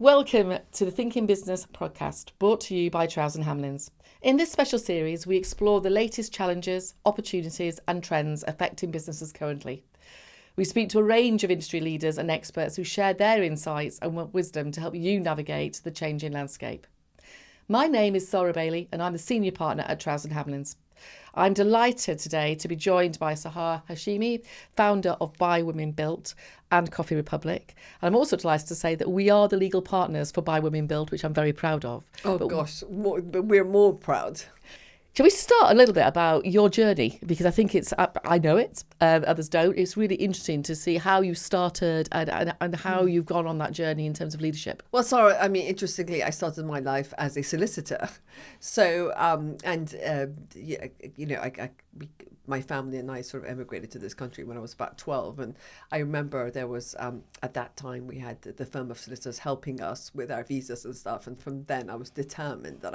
Welcome to the Thinking Business podcast, brought to you by Trowers and Hamlins. In this special series, we explore the latest challenges, opportunities and trends affecting businesses currently. We speak to a range of industry leaders and experts who share their insights and wisdom to help you navigate the changing landscape. My name is Sara Bailey and I'm the Senior Partner at Trowers and Hamlins. I'm delighted today to be joined by Sahar Hashemi, founder of By Women Built and Coffee Republic. And I'm also delighted to say that we are the legal partners for By Women Built, which I'm very proud of. But we're more proud. Shall we start a little bit about your journey? Because I think I know it, others don't. It's really interesting to see how you started and how you've gone on that journey in terms of leadership. Well, Sarah, interestingly, I started my life as a solicitor. So, my family and I sort of emigrated to this country when I was about 12. And I remember there was, at that time, we had the firm of solicitors helping us with our visas and stuff. And from then I was determined that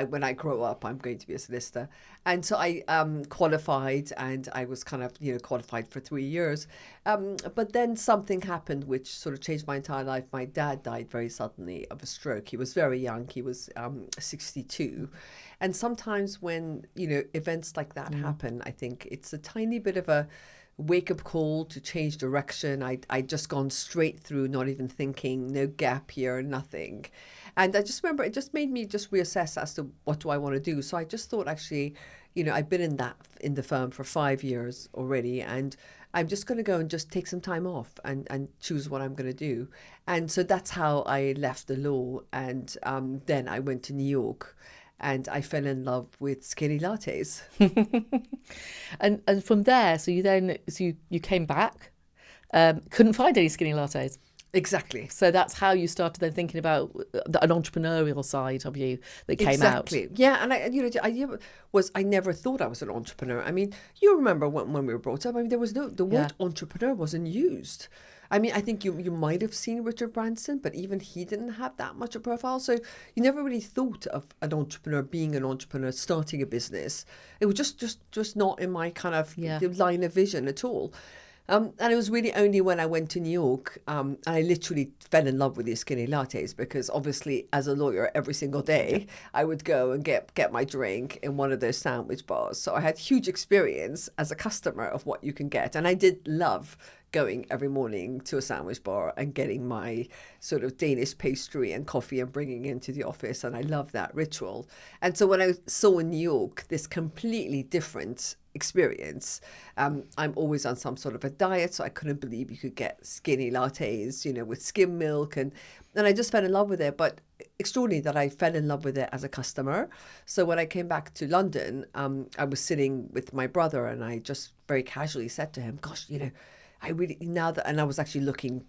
when I grow up, I'm going to be a solicitor. And so I qualified, and I was kind of, qualified for 3 years. But then something happened which sort of changed my entire life. My dad died very suddenly of a stroke. He was very young. He was 62. And sometimes when, events like that happen, I think it's a tiny bit of a wake-up call to change direction. I'd just gone straight through, not even thinking, no gap here, nothing. And I just remember it just made me just reassess as to what do I want to do. So I just thought, actually, I've been in the firm for 5 years already, and I'm just going to go and just take some time off and choose what I'm going to do. And so that's how I left the law. And then I went to New York. And I fell in love with skinny lattes. and from there, so you came back, couldn't find any skinny lattes. Exactly. So that's how you started then thinking about an entrepreneurial side of you that came out. Exactly. Yeah, and I never thought I was an entrepreneur. I mean, you remember when we were brought up. I mean, there was the word entrepreneur wasn't used. I mean, I think you might have seen Richard Branson, but even he didn't have that much a profile. So you never really thought of an entrepreneur being an entrepreneur, starting a business. It was just not in my kind of line of vision at all. And it was really only when I went to New York, and I literally fell in love with these skinny lattes, because obviously as a lawyer, every single day I would go and get my drink in one of those sandwich bars. So I had huge experience as a customer of what you can get. And I did love going every morning to a sandwich bar and getting my sort of Danish pastry and coffee and bringing it into the office. And I love that ritual. And so when I saw in New York this completely different experience, I'm always on some sort of a diet, so I couldn't believe you could get skinny lattes, with skim milk, and I just fell in love with it. But extraordinary that I fell in love with it as a customer. So when I came back to London, I was sitting with my brother, and I just very casually said to him, gosh, I really, and I was actually looking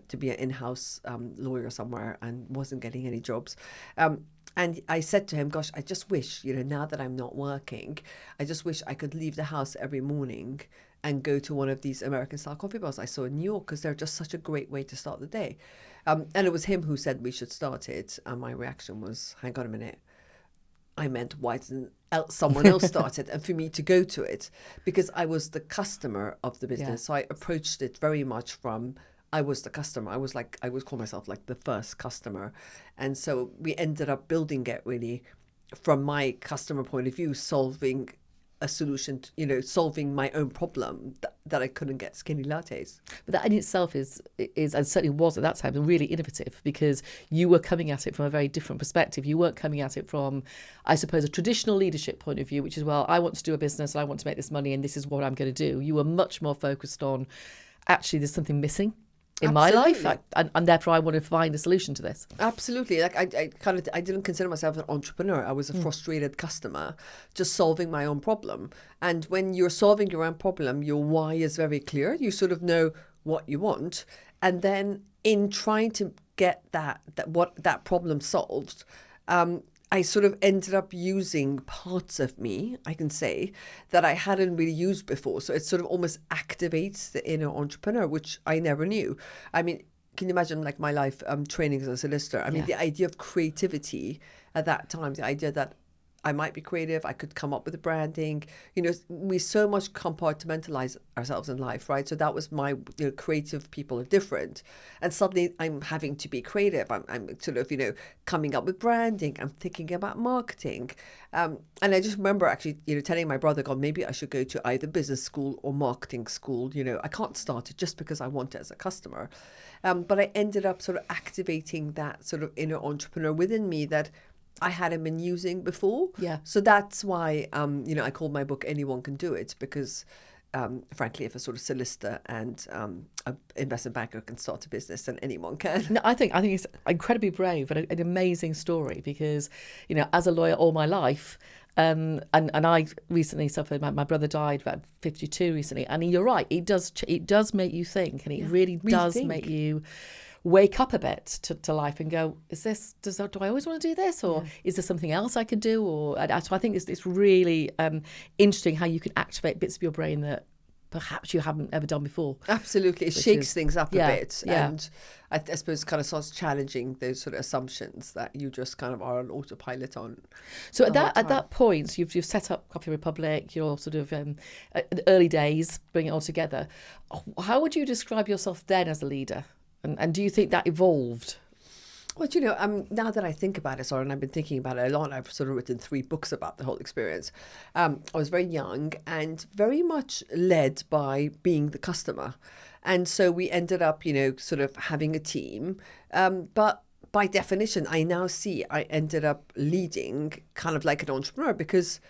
to be an in-house lawyer somewhere and wasn't getting any jobs. And I said to him, gosh, I just wish, now that I'm not working, I just wish I could leave the house every morning and go to one of these American-style coffee bars I saw in New York, because they're just such a great way to start the day. And it was him who said we should start it. And my reaction was, hang on a minute. I meant, why didn't someone else start it? And for me to go to it, because I was the customer of the business. Yeah. So I approached it very much from, I was the customer. I would call myself like the first customer. And so we ended up building it really from my customer point of view, solving a solution, solving my own problem that I couldn't get skinny lattes. But that in itself is and certainly was at that time, really innovative, because you were coming at it from a very different perspective. You weren't coming at it from, I suppose, a traditional leadership point of view, which is, well, I want to do a business and I want to make this money and this is what I'm going to do. You were much more focused on, actually, there's something missing in my life, and therefore I want to find a solution to this. Absolutely. Like I didn't consider myself an entrepreneur. I was a frustrated customer, just solving my own problem. And when you're solving your own problem, your why is very clear. You sort of know what you want, and then in trying to get that problem solved, I sort of ended up using parts of me, I can say, that I hadn't really used before. So it sort of almost activates the inner entrepreneur, which I never knew. I mean, can you imagine like my life training as a solicitor? I mean, the idea of creativity at that time, the idea that I might be creative. I could come up with the branding. You know, we so much compartmentalize ourselves in life, right? So that was my, creative people are different. And suddenly I'm having to be creative. I'm sort of, coming up with branding. I'm thinking about marketing. And I just remember actually, telling my brother, God, maybe I should go to either business school or marketing school. I can't start it just because I want it as a customer. But I ended up sort of activating that sort of inner entrepreneur within me that I hadn't been using before. Yeah. So that's why, I called my book Anyone Can Do It, because frankly, if a sort of solicitor and an investment banker can start a business, then anyone can. No, I think it's incredibly brave and an amazing story because, as a lawyer all my life, and I recently suffered. My brother died about 52 recently, and you're right. It does make you think, and it really does make you wake up a bit to life and go, do I always want to do this, or is there something else I could do? So I think it's really interesting how you can activate bits of your brain that perhaps you haven't ever done before. Absolutely. It shakes things up a bit. Yeah. And I suppose kind of starts challenging those sort of assumptions that you just kind of are on autopilot on. So at that point, you've set up Coffee Republic, you're sort of at the early days, bring it all together. How would you describe yourself then as a leader? And do you think that evolved? Well, now that I think about it, Sara, and I've been thinking about it a lot, I've sort of written 3 books about the whole experience. I was very young and very much led by being the customer. And so we ended up, sort of having a team. But by definition, I now see I ended up leading kind of like an entrepreneur because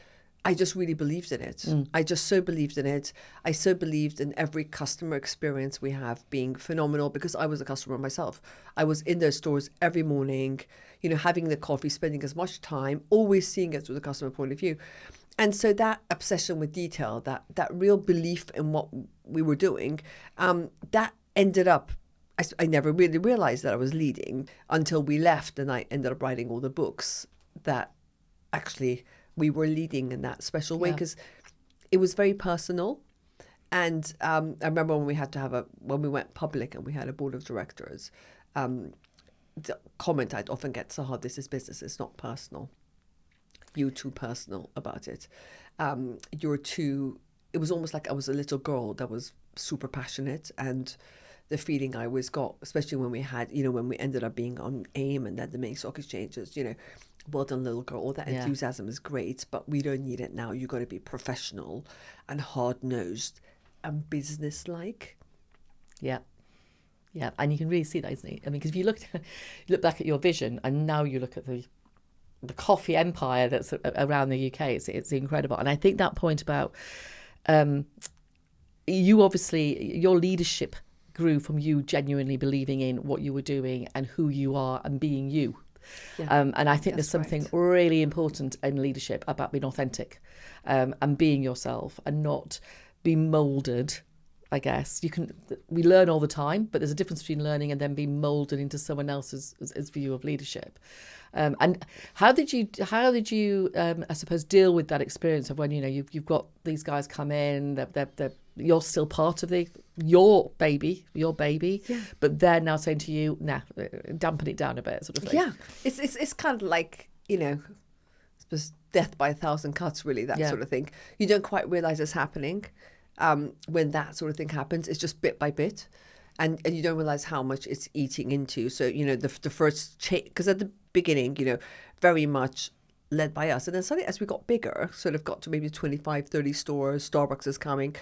I just really believed in it. I just so believed in it. I so believed in every customer experience we have being phenomenal because I was a customer myself. I was in those stores every morning, having the coffee, spending as much time, always seeing it through the customer point of view. And so that obsession with detail, that real belief in what we were doing, that ended up, I never really realized that I was leading until we left and I ended up writing all the books that actually we were leading in that special way because it was very personal. And I remember when we had to when we went public and we had a board of directors, the comment I'd often get, Sahar, this is business, it's not personal. You're too personal about it. It was almost like I was a little girl that was super passionate, and the feeling I always got, especially when we had, when we ended up being on AIM and then the main stock exchanges, well done, little girl, all that enthusiasm is great, but we don't need it now. You've got to be professional and hard-nosed and business-like. Yeah. Yeah, and you can really see that, isn't it? I mean, because if you look back at your vision and now you look at the coffee empire that's around the UK, it's incredible. And I think that point about you obviously, your leadership grew from you genuinely believing in what you were doing and who you are and being you. Yeah. And I think there's something really important in leadership about being authentic and being yourself and not be moulded, I guess. We learn all the time, but there's a difference between learning and then being moulded into someone else's view of leadership. And how did you I suppose deal with that experience of when you've got these guys come in, you're still part of your baby, but they're now saying to you, nah, dampen it down a bit, sort of thing. Yeah, it's kind of like I suppose death by 1,000 cuts, really, that sort of thing. You don't quite realize it's happening when that sort of thing happens. It's just bit by bit. And you don't realize how much it's eating into. So, the first change, because at the beginning, very much led by us. And then suddenly, as we got bigger, sort of got to maybe 25, 30 stores, Starbucks is coming.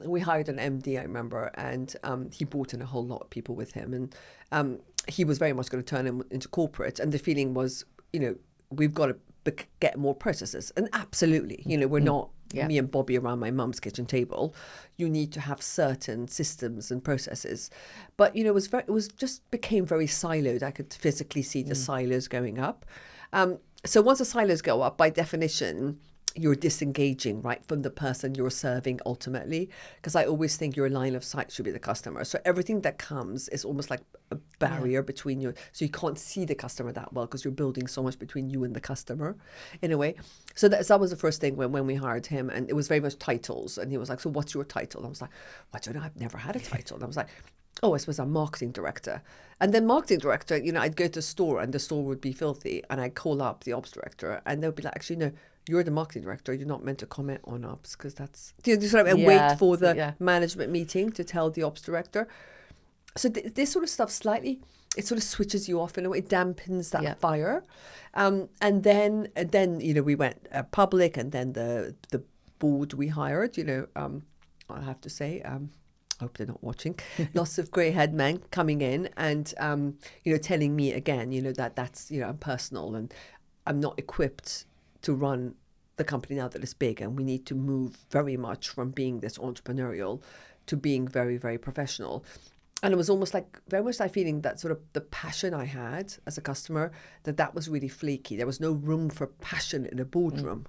We hired an MD, I remember, and he brought in a whole lot of people with him. And he was very much going to turn him into corporate. And the feeling was, we've got to get more processes. And absolutely, we're not me and Bobby around my mum's kitchen table. You need to have certain systems and processes. But, it was just became very siloed. I could physically see the silos going up. So once the silos go up, by definition, you're disengaging, right, from the person you're serving ultimately. Because I always think your line of sight should be the customer. So everything that comes is almost like a barrier between you. So you can't see the customer that well because you're building so much between you and the customer in a way. So that was the first thing when we hired him. And it was very much titles. And he was like, so what's your title? And I was like, well, I don't know. I've never had a title. And I was like, oh, I suppose I'm marketing director. And then marketing director, I'd go to a store and the store would be filthy, and I'd call up the ops director and they'll be like, actually, no, you're the marketing director. You're not meant to comment on ops because that's, and wait for the management meeting to tell the ops director. So this sort of stuff it sort of switches you off in a way. It dampens that fire. And then we went public, and then the board we hired, I have to say, I hope they're not watching, lots of grey-haired men coming in and, telling me again, that's, I'm personal and I'm not equipped to run the company now that it's big, and we need to move very much from being this entrepreneurial to being very, very professional. And it was almost like, very much like feeling that sort of the passion I had as a customer, that was really flaky. There was no room for passion in a boardroom,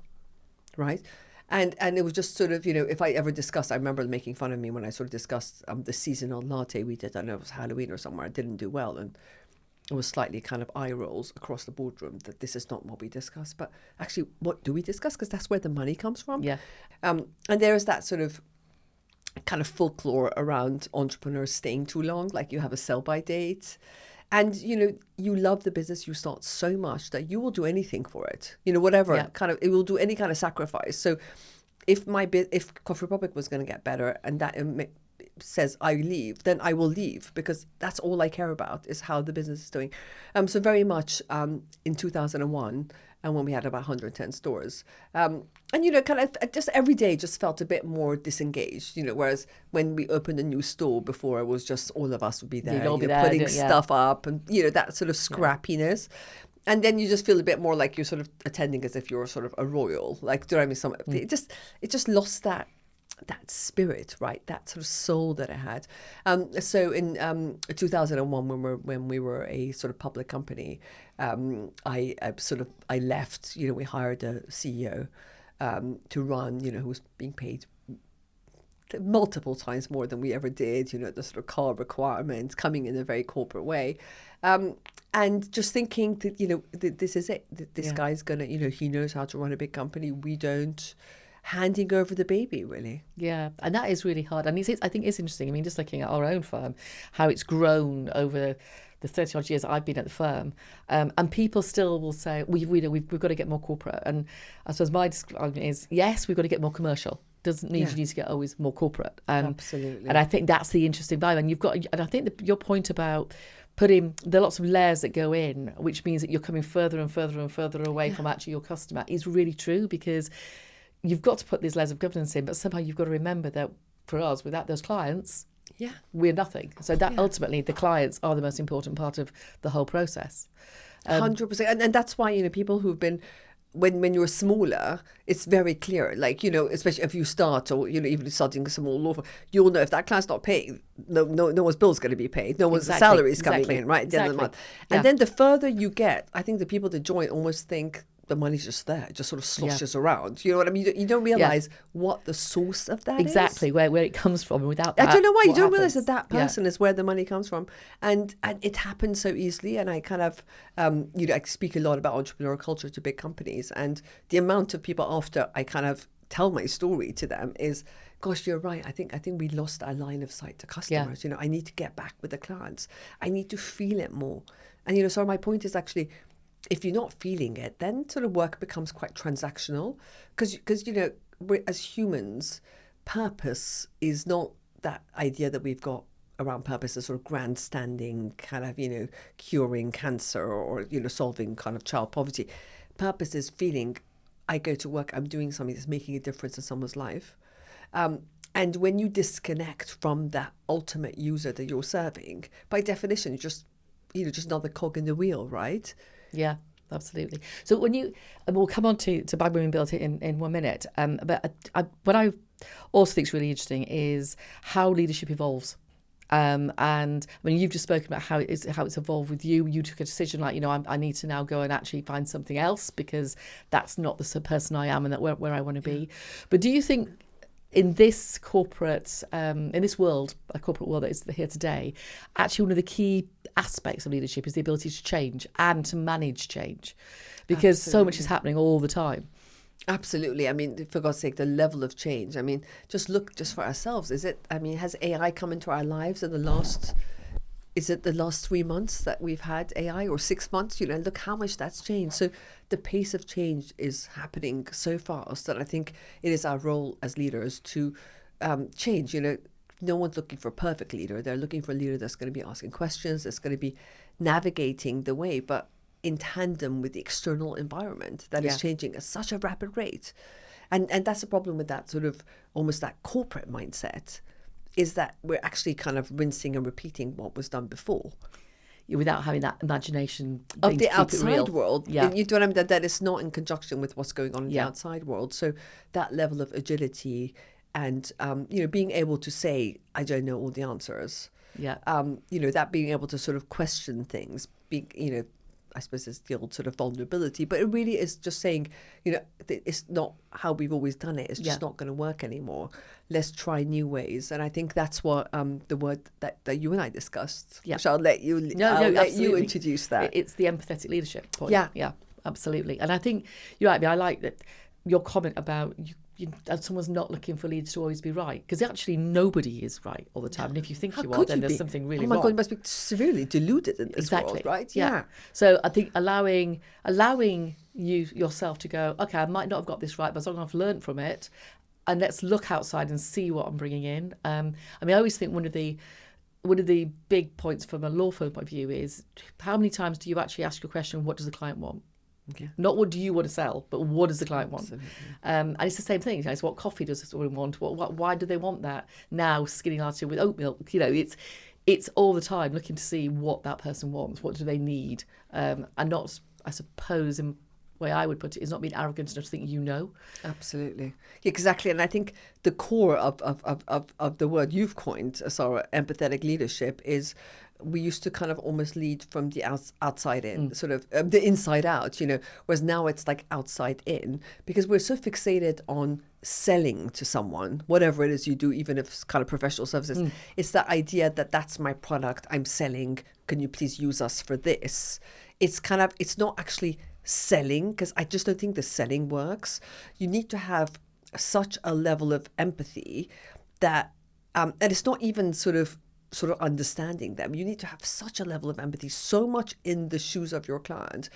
right? And it was just sort of, if I ever discussed, I remember making fun of me when I sort of discussed the seasonal latte we did. I don't know, it was Halloween or somewhere. I didn't do well. And it was slightly kind of eye rolls across the boardroom that this is not what we discuss. But actually, what do we discuss? Because that's where the money comes from. Yeah. And there is that sort of kind of folklore around entrepreneurs staying too long. Like you have a sell-by date. And, you love the business you start so much that you will do anything for it. Whatever it will do any kind of sacrifice. So if Coffee Republic was going to get better and that says I leave, then I will leave, because that's all I care about is how the business is doing. So very much in 2001, and when we had about 110 stores. And, kind of just every day just felt a bit more disengaged, whereas when we opened a new store before, it was just all of us would be there, putting stuff up and, that sort of scrappiness. Yeah. And then you just feel a bit more like you're sort of attending as if you're sort of a royal. Like, do you know what I mean? It just lost that spirit, right? That sort of soul that it had. So in 2001, when we were a sort of public company, I left. We hired a CEO to run. Who was being paid multiple times more than we ever did. The sort of car requirements, coming in a very corporate way, and just thinking that this is it. This guy's gonna, he knows how to run a big company. We don't. Handing over the baby, really. Yeah, and that is really hard. And I think it's interesting. I mean, just looking at our own firm, how it's grown over the 30 odd years I've been at the firm, and people still will say, we've got to get more corporate. And I suppose my argument is, yes, we've got to get more commercial. Doesn't mean you need to get always more corporate. Absolutely. And I think that's the interesting vibe. And I think your point about there are lots of layers that go in, which means that you're coming further and further and further away from actually your customer, is really true, because you've got to put these layers of governance in, but somehow you've got to remember that for us, without those clients, we're nothing. So that ultimately the clients are the most important part of the whole process. 100%. And that's why, people who've been, when you're smaller, it's very clear. Like, especially if you start, or, even starting a small law firm, you'll know if that client's not paying, no one's bill's going to be paid. No one's salary is coming in, right, at the end of the month. And then the further you get, I think the people that join almost think, the money's just there, it just sort of sloshes around. You know what I mean? You don't realise what the source of that is. Where it comes from. And without that, I don't know why. You don't realise that person is where the money comes from. And it happens so easily. And I kind of, I speak a lot about entrepreneurial culture to big companies. And the amount of people after I kind of tell my story to them is, gosh, you're right. I think we lost our line of sight to customers. I need to get back with the clients. I need to feel it more. And, so my point is actually, if you're not feeling it, then sort of work becomes quite transactional, because we're, as humans, purpose is not that idea that we've got around purpose as sort of grandstanding kind of, curing cancer or solving kind of child poverty. Purpose is feeling, I go to work, I'm doing something that's making a difference in someone's life. And when you disconnect from that ultimate user that you're serving, by definition, just another cog in the wheel, right? Yeah, absolutely. So we'll come on to Bad Women Built It in 1 minute. But what I also think is really interesting is how leadership evolves. And I mean, you've just spoken about how it's evolved with you. You took a decision like, I need to now go and actually find something else, because that's not the person I am and that where I want to be. But do you think in this corporate, in this world, a corporate world that is here today, actually one of the key aspects of leadership is the ability to change and to manage change, because so much is happening all the time. Absolutely. I mean, for God's sake, the level of change. I mean, just look just for ourselves. Has AI come into our lives in is it the last 3 months that we've had AI, or 6 months? Look how much that's changed. So the pace of change is happening so fast that I think it is our role as leaders to change. No one's looking for a perfect leader. They're looking for a leader that's going to be asking questions, that's going to be navigating the way, but in tandem with the external environment that is changing at such a rapid rate. And that's the problem with that sort of almost that corporate mindset, is that we're actually kind of rinsing and repeating what was done before. Without having that imagination of the outside world. Yeah. You know what I mean? That is not in conjunction with what's going on in the outside world. So that level of agility and, being able to say, I don't know all the answers. Yeah. That being able to sort of question things, I suppose it's the old sort of vulnerability, but it really is just saying, it's not how we've always done it. It's just not going to work anymore. Let's try new ways. And I think that's what the word that you and I discussed, which I'll let you let you introduce that. It's the empathetic leadership point. Yeah, absolutely. And I think you're right. I like that your comment about someone's not looking for leaders to always be right, because actually nobody is right all the time. And if you think you are, then there's something really wrong. Oh my God, you must be severely deluded in this world, right? Yeah. So I think allowing you yourself to go, okay, I might not have got this right, but as long as I've learned from it, and let's look outside and see what I'm bringing in. I always think one of the big points from a law firm point of view is, how many times do you actually ask your question, what does the client want? Okay. Not what do you want to sell, but what does the client want? And it's the same thing. It's what coffee does someone want? Why do they want that? Now, skinny latte with oat milk. It's all the time looking to see what that person wants. What do they need? And not, I suppose, in the way I would put it, is not being arrogant enough to think you know. Absolutely, exactly. And I think the core of the word you've coined, Sara, empathetic leadership, is we used to kind of almost lead from the outside in, sort of the inside out, whereas now it's like outside in, because we're so fixated on selling to someone, whatever it is you do, even if it's kind of professional services. It's the idea that that's my product, I'm selling, can you please use us for this? It's not actually selling, because I just don't think the selling works. You need to have such a level of empathy that, and it's not even sort of understanding them. You need to have such a level of empathy, so much in the shoes of your client,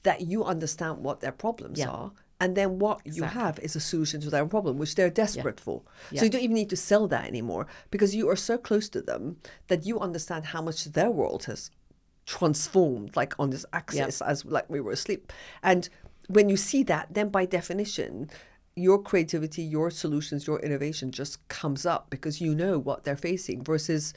that you understand what their problems are. And then what you have is a solution to their problem, which they're desperate for. So you don't even need to sell that anymore, because you are so close to them that you understand how much their world has transformed, like on this axis, as like we were asleep. And when you see that, then by definition, your creativity, your solutions, your innovation just comes up, because you know what they're facing, versus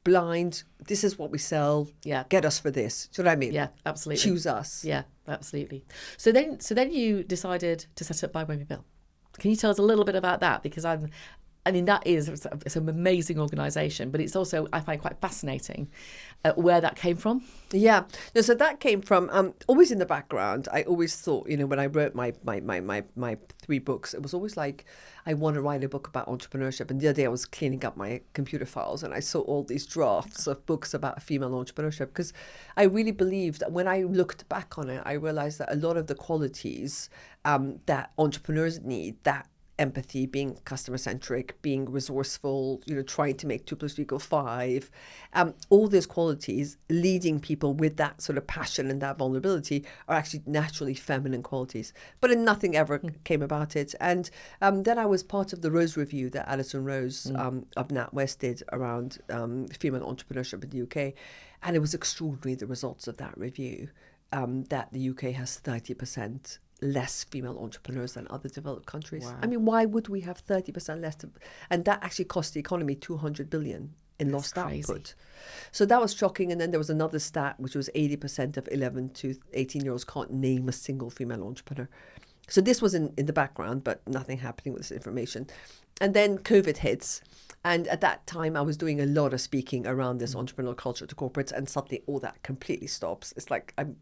blind, this is what we sell, get us for this. Do you know what I mean? Yeah, absolutely. Choose us. Yeah, absolutely. So then you decided to set up Buy When We Bill. Can you tell us a little bit about that? Because it's an amazing organisation, but it's also, I find, quite fascinating where that came from. Yeah, no, so that came from always in the background. I always thought, when I wrote my 3 books, it was always like, I want to write a book about entrepreneurship. And the other day I was cleaning up my computer files and I saw all these drafts of books about female entrepreneurship, because I really believed that when I looked back on it, I realized that a lot of the qualities that entrepreneurs need, that empathy, being customer centric, being resourceful, trying to make 2 + 2 = 5, all those qualities, leading people with that sort of passion and that vulnerability, are actually naturally feminine qualities. But nothing ever came about it. And then I was part of the Rose Review that Alison Rose of NatWest did around female entrepreneurship in the UK. And it was extraordinary, the results of that review, that the UK has 30% less female entrepreneurs than other developed countries. Wow. I mean, why would we have 30% less? And that actually cost the economy 200 billion in lost output. So that was shocking. And then there was another stat, which was 80% of 11 to 18-year-olds can't name a single female entrepreneur. So this was in the background, but nothing happening with this information. And then COVID hits. And at that time, I was doing a lot of speaking around this entrepreneurial culture to corporates, and suddenly all that completely stops. It's like I'm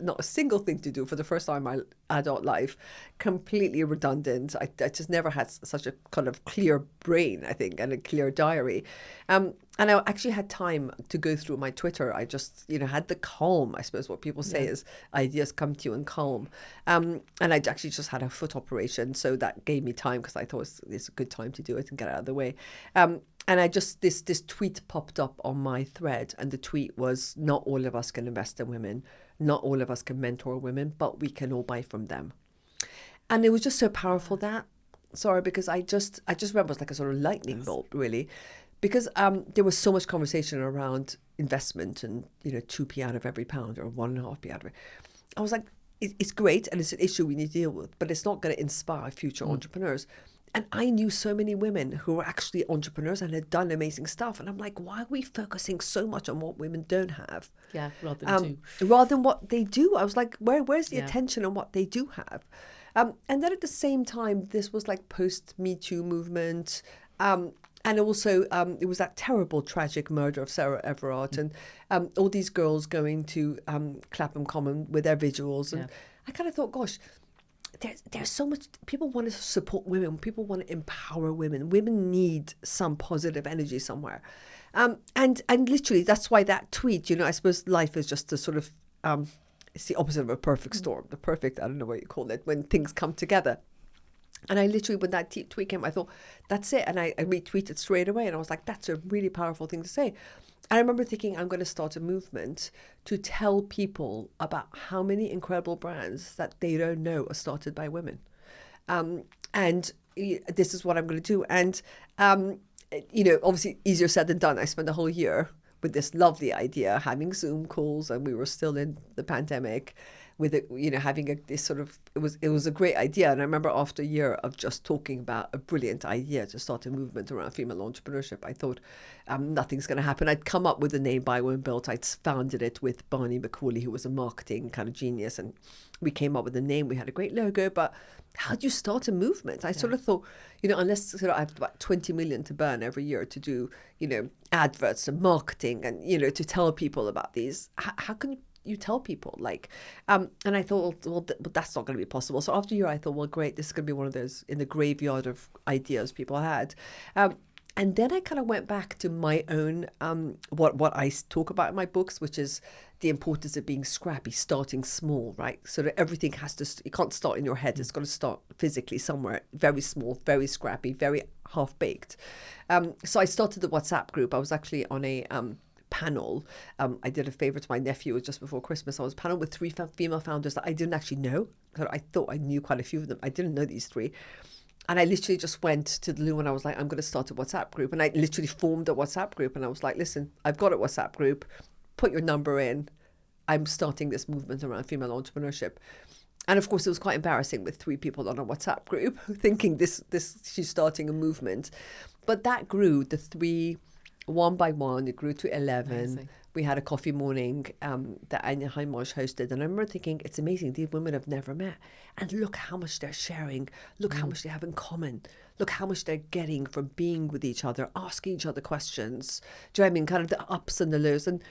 not a single thing to do for the first time in my adult life, completely redundant. I just never had such a kind of clear brain, I think, and a clear diary. And And I actually had time to go through my Twitter. I just, had the calm, I suppose what people say is ideas come to you in calm. And I actually just had a foot operation. So that gave me time because I thought it's a good time to do it and get out of the way. And I just, this tweet popped up on my thread, and the tweet was, not all of us can invest in women. Not all of us can mentor women, but we can all buy from them. And it was just so powerful that, Sara, because I just remember it was like a sort of lightning bolt, really. Because there was so much conversation around investment and, 2p out of every pound or 1.5p out of it. I was like, it's great and it's an issue we need to deal with, but it's not going to inspire future entrepreneurs. And I knew so many women who were actually entrepreneurs and had done amazing stuff. And I'm like, why are we focusing so much on what women don't have? Yeah, rather than what they do. I was like, where's the attention on what they do have? And then at the same time, this was like post-Me Too movement. And also, it was that terrible, tragic murder of Sarah Everard, and all these girls going to Clapham Common with their vigils. And I kind of thought, gosh, there's so much. People want to support women. People want to empower women. Women need some positive energy somewhere. And literally, that's why that tweet, I suppose life is just a sort of, it's the opposite of a perfect storm. The perfect, I don't know what you call it, when things come together. And I literally, when that tweet came, I thought, that's it. And I retweeted straight away. And I was like, that's a really powerful thing to say. And I remember thinking, I'm going to start a movement to tell people about how many incredible brands that they don't know are started by women. And this is what I'm going to do. And, obviously easier said than done. I spent a whole year with this lovely idea, having Zoom calls, and we were still in the pandemic, with it, having this sort of, it was a great idea. And I remember after a year of just talking about a brilliant idea to start a movement around female entrepreneurship, I thought nothing's going to happen. I'd come up with the name Buy Women Built. I'd founded it with Barney McCauley, who was a marketing kind of genius, and we came up with the name. We had a great logo, but how do you start a movement? I sort of thought, unless sort of I have about 20 million to burn every year to do, adverts and marketing and, to tell people about these, how can you tell people, and I thought, well, that's not going to be possible. So after a year, I thought, well, great, this is going to be one of those in the graveyard of ideas people had. And then I kind of went back to my own, what I talk about in my books, which is the importance of being scrappy, starting small, right? So that everything has to, you can't start in your head. It's got to start physically somewhere, very small, very scrappy, very half-baked. So I started the WhatsApp group. I was actually on a panel. I did a favor to my nephew. It was just before Christmas. I was panel with 3 female founders that I didn't actually know. I thought I knew quite a few of them. I didn't know these 3. And I literally just went to the loo and I was like, I'm going to start a WhatsApp group. And I literally formed a WhatsApp group. And I was like, listen, I've got a WhatsApp group. Put your number in. I'm starting this movement around female entrepreneurship. And of course, it was quite embarrassing with 3 people on a WhatsApp group thinking this she's starting a movement. But that grew, the 3, one by one, it grew to 11. Amazing. We had a coffee morning that Anya Haimarsh hosted. And I remember thinking, it's amazing. These women have never met. And look how much they're sharing. Look how much they have in common. Look how much they're getting from being with each other, asking each other questions. Do you know what I mean? Kind of the ups and the lows. And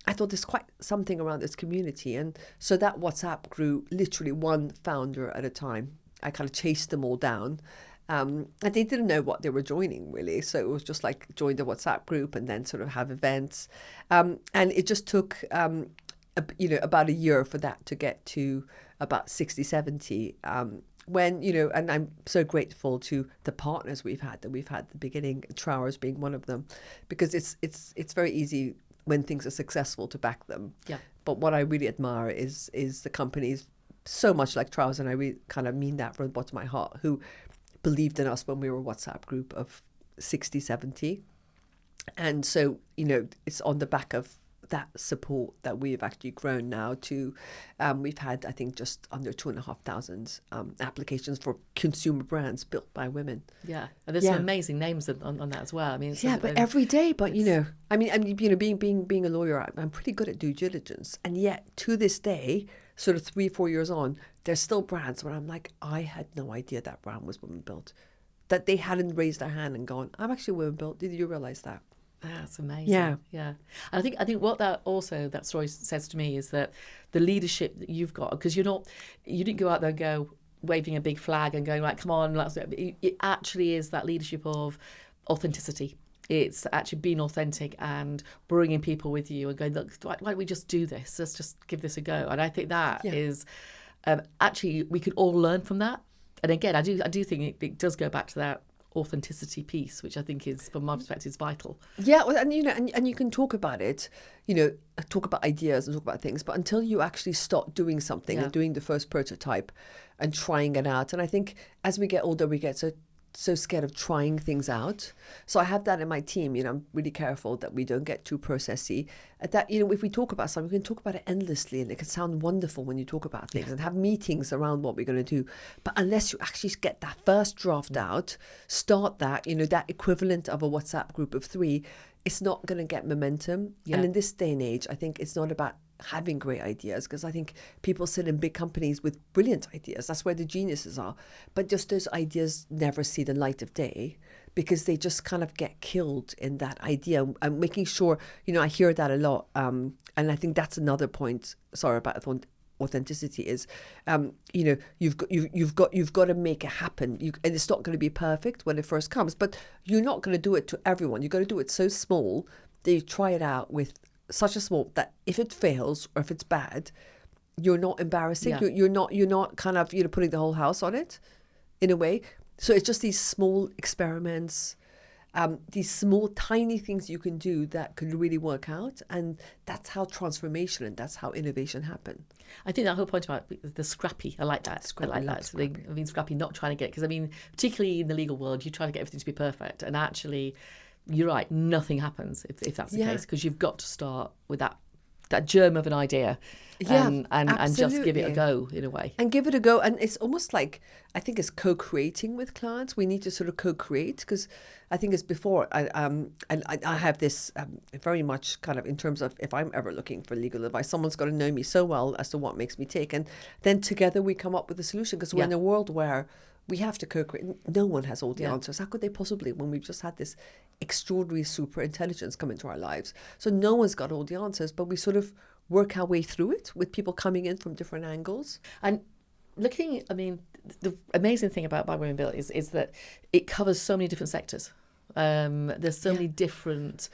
I thought there's quite something around this community. And so that WhatsApp grew literally one founder at a time. I kind of chased them all down. And they didn't know what they were joining, really. So it was just like join the WhatsApp group and then sort of have events. And it just took, about a year for that to get to about 60, 70. When, and I'm so grateful to the partners we've had at the beginning, Trowers being one of them, because it's very easy when things are successful to back them. Yeah. But what I really admire is the companies, so much like Trowers, and I really kind of mean that from the bottom of my heart, who believed in us when we were a WhatsApp group of 60, 70. And so, it's on the back of that support that we've actually grown now to, we've had, I think, just under 2,500 applications for consumer brands built by women. Yeah. And there's some amazing names on that as well. I mean, but every day, but being a lawyer, I'm pretty good at due diligence. And yet to this day, sort of 3-4 years on, there's still brands where I'm like, I had no idea that brand was women built, that they hadn't raised their hand and gone, I'm actually women built. Did you realize that? That's amazing. Yeah. And I think what that story says to me is that the leadership that you've got, because you didn't go out there and go waving a big flag and going like, come on, let's do it. It actually is that leadership of authenticity. It's actually being authentic and bringing people with you and going, look, why don't we just do this? Let's just give this a go. And I think that is actually, we could all learn from that. And again, I do think it does go back to that authenticity piece, which I think is, from my perspective, is vital. Yeah, well, and and you can talk about it, talk about ideas and talk about things, but until you actually start doing something and doing the first prototype and trying it out. And I think as we get older, we get so scared of trying things out. So I have that in my team. I'm really careful that we don't get too processy. That, if we talk about something, we can talk about it endlessly, and it can sound wonderful when you talk about things and have meetings around what we're going to do. But unless you actually get that first draft out, start that, that equivalent of a WhatsApp group of 3, it's not going to get momentum. And in this day and age, I think it's not about having great ideas, because I think people sit in big companies with brilliant ideas. That's where the geniuses are. But just those ideas never see the light of day because they just kind of get killed in that idea. And making sure, I hear that a lot. And I think that's another point, sorry, about authenticity is, you've got to make it happen. And it's not going to be perfect when it first comes, but you're not going to do it to everyone. You've got to do it so small that you try it out with such a small that if it fails or if it's bad, you're not embarrassing. You're not kind of putting the whole house on it, in a way. So it's just these small experiments, these small tiny things you can do that could really work out, and that's how transformation and that's how innovation happen. I think that whole point about the scrappy, I like that. Scrappy, I like that. scrappy. I mean, scrappy, not trying to get, because particularly in the legal world, you try to get everything to be perfect, and actually, you're right, nothing happens if that's the case, because you've got to start with that germ of an idea and just give it a go, in a way. And give it a go. And it's almost like, I think it's co-creating with clients. We need to sort of co-create, because I think it's before, I have this very much kind of in terms of, if I'm ever looking for legal advice, someone's got to know me so well as to what makes me tick. And then together we come up with a solution, because we're in a world where we have to co-create. No one has all the answers. How could they possibly, when we've just had this extraordinary super intelligence come into our lives? So no one's got all the answers, but we sort of work our way through it with people coming in from different angles. And looking, the amazing thing about By Women Built is that it covers so many different sectors. There's so many different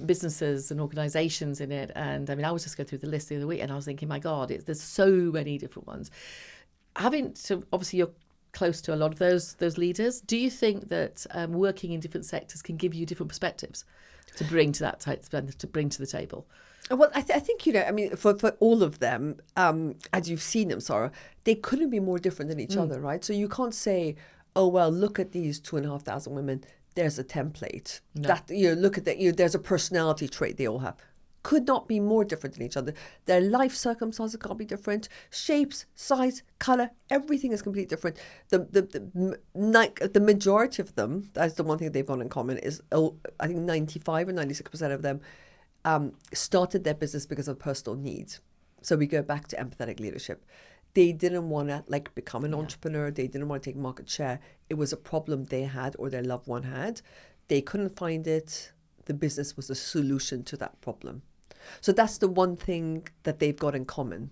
businesses and organisations in it. And I was just going through the list the other week, and I was thinking, my God, there's so many different ones. Obviously you're close to a lot of those leaders. Do you think that working in different sectors can give you different perspectives to bring to the table? Well, I think, for all of them, as you've seen them, Sara, they couldn't be more different than each other, right? So you can't say, oh, well, look at these 2,500 women, there's a template. No. That, look at that, there's a personality trait they all have. Could not be more different than each other. Their life circumstances can't be different. Shapes, size, colour, everything is completely different. The majority of them, that's the one thing they've got in common, is I think 95 or 96% of them started their business because of personal needs. So we go back to empathetic leadership. They didn't want to become an entrepreneur. They didn't want to take market share. It was a problem they had or their loved one had. They couldn't find it. The business was a solution to that problem. So that's the one thing that they've got in common.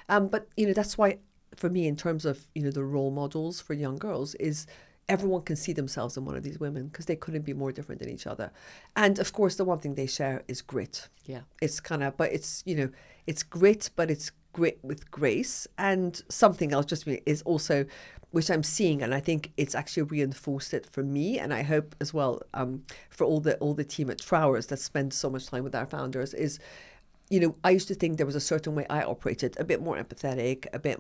But, that's why, for me, in terms of, the role models for young girls, is everyone can see themselves in one of these women, because they couldn't be more different than each other. And, of course, the one thing they share is grit. Yeah. It's kind of, but it's, it's grit, but it's grit with grace. And something else is also, which I'm seeing, and I think it's actually reinforced it for me, and I hope as well for all the team at Trowers that spend so much time with our founders, is, I used to think there was a certain way I operated, a bit more empathetic, a bit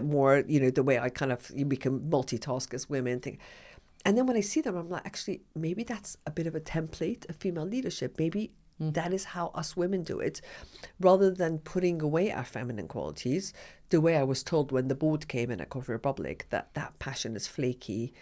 more, the way I we can multitask as women. And then when I see them, I'm like, actually, maybe that's a bit of a template of female leadership. Maybe that is how us women do it, rather than putting away our feminine qualities, the way I was told when the board came in at Coffee Republic, that passion is flaky,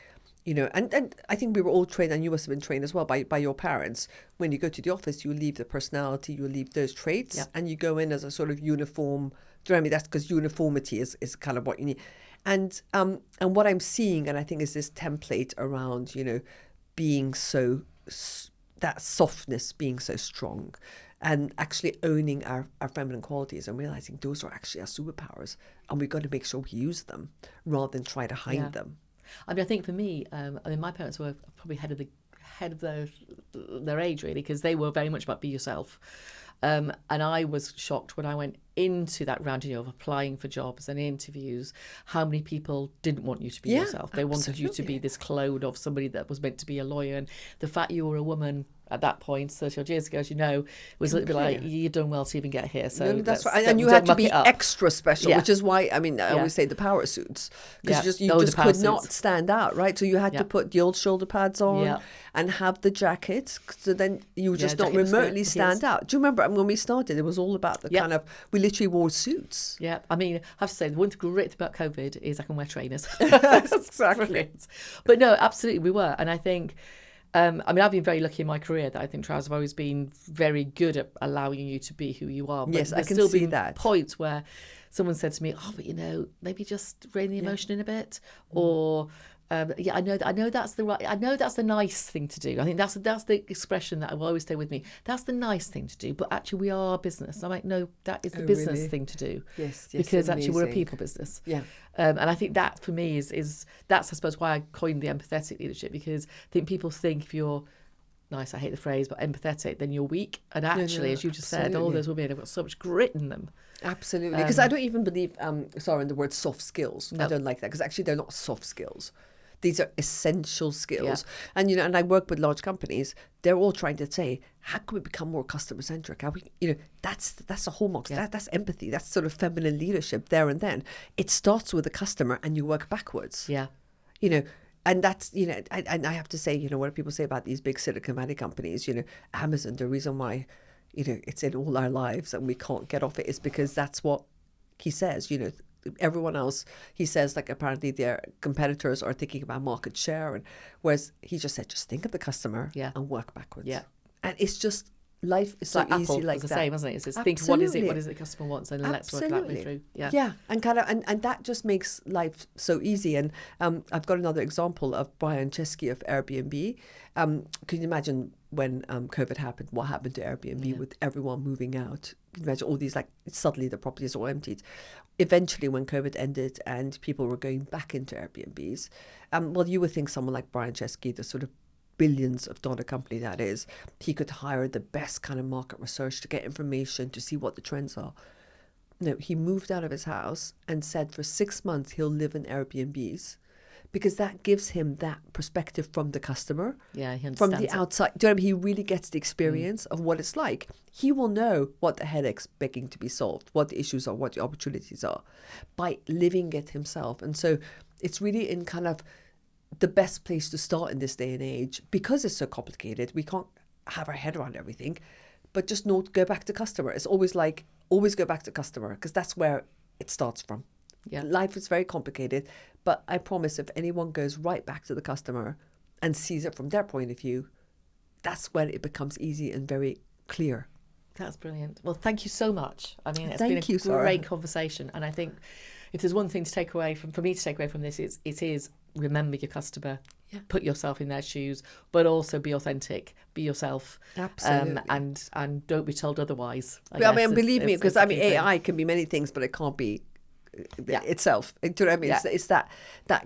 and I think we were all trained, and you must have been trained as well by your parents. When you go to the office, you leave the personality, you leave those traits, and you go in as a sort of uniform. Do you know what I mean? That's because uniformity is kind of what you need. And what I'm seeing, and I think, is this template around, being so, that softness being so strong, and actually owning our feminine qualities and realizing those are actually our superpowers, and we've got to make sure we use them rather than try to hide them. I think for me, my parents were probably head ahead of their age, really, because they were very much about be yourself. And I was shocked when I went into that round, of applying for jobs and interviews, how many people didn't want you to be yourself. They wanted you to be this clone of somebody that was meant to be a lawyer. And the fact you were a woman at that point, 30 odd years ago, as you know, was a little bit like, you've done well to even get here. So no, that's right. And you had to be extra special, which is why, I always say the power suits, because you just could not stand out, right? So you had to put the old shoulder pads on and have the jackets, so then you would just not remotely stand out. Do you remember when we started, it was all about the kind of, we literally wore suits. Yeah, I have to say, the one great thing about COVID is I can wear trainers. Exactly. Brilliant. But no, absolutely, we were. And I think, I've been very lucky in my career that I think Trousers have always been very good at allowing you to be who you are. But yes, I can still see been that. Points where someone said to me, but maybe just rein the emotion in a bit, or I know that's the nice thing to do. I think that's the expression that will always stay with me. That's the nice thing to do, but actually we are a business. I'm like, no, that is the business thing to do. Yes, because actually we're a people business. Yeah. And I think that for me is that's I suppose why I coined the empathetic leadership, because I think people think if you're nice, I hate the phrase, but empathetic, then you're weak. And actually, as you just said, all those women have got so much grit in them. Absolutely. Because I don't even believe, in the word soft skills. No. I don't like that, because actually they're not soft skills. These are essential skills. Yeah. And, and I work with large companies. They're all trying to say, how can we become more customer centric? How we, that's a hallmark. Yeah. That's empathy. That's sort of feminine leadership there and then. It starts with the customer and you work backwards. Yeah. And that's, and I have to say, what people say about these big Silicon Valley companies, Amazon, the reason why, it's in all our lives and we can't get off it is because that's what he says, everyone else, he says, like, apparently their competitors are thinking about market share, and whereas he just said, just think of the customer and work backwards. Yeah. And it's just, life is so like easy Apple like the that. Same, isn't it? It's just think what is it the customer wants, and then let's work that way through. Yeah. Yeah. And and that just makes life so easy. And I've got another example of Brian Chesky of Airbnb. Can you imagine when COVID happened, what happened to Airbnb with everyone moving out? Imagine all these, like, suddenly the properties all emptied. Eventually, when COVID ended and people were going back into Airbnbs, you would think someone like Brian Chesky, the sort of billions of dollar company that is, he could hire the best kind of market research to get information to see what the trends are. No, he moved out of his house and said for 6 months he'll live in Airbnbs, because that gives him that perspective from the customer, from the outside. Do you know what I mean? He really gets the experience of what it's like. He will know what the headaches begging to be solved, what the issues are, what the opportunities are, by living it himself. And so it's really in kind of the best place to start in this day and age, because it's so complicated. We can't have our head around everything, but just go back to customer. It's always go back to customer, because that's where it starts from. Yeah. Life is very complicated, but I promise if anyone goes right back to the customer and sees it from their point of view, that's when it becomes easy and very clear. That's brilliant. Well, thank you so much. It's been a great conversation. And I think if there's one thing to take away from this, it is remember your customer, put yourself in their shoes, but also be authentic, be yourself. Absolutely. And don't be told otherwise. Believe me, because AI can be many things, but it can't be itself. Do you know what I mean? Yeah. It's that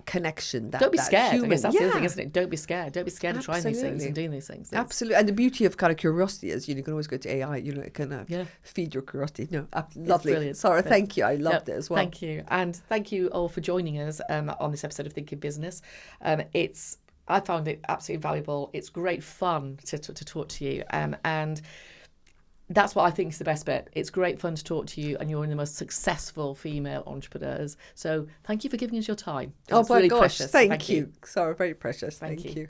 connection. Don't be scared. Human. I guess that's the other thing, isn't it? Don't be scared. Don't be scared of trying these things and doing these things. Absolutely. And the beauty of kind of curiosity is you can always go to AI. It can feed your curiosity. No, lovely. Sara, thank you. I loved it as well. Thank you, and thank you all for joining us on this episode of Thinking Business. I found it absolutely valuable. It's great fun to talk to you, and that's what I think is the best bit. It's great fun to talk to you, and you're one of the most successful female entrepreneurs. So thank you for giving us your time. Oh my gosh, precious. Thank you. Sara, very precious. Thank you.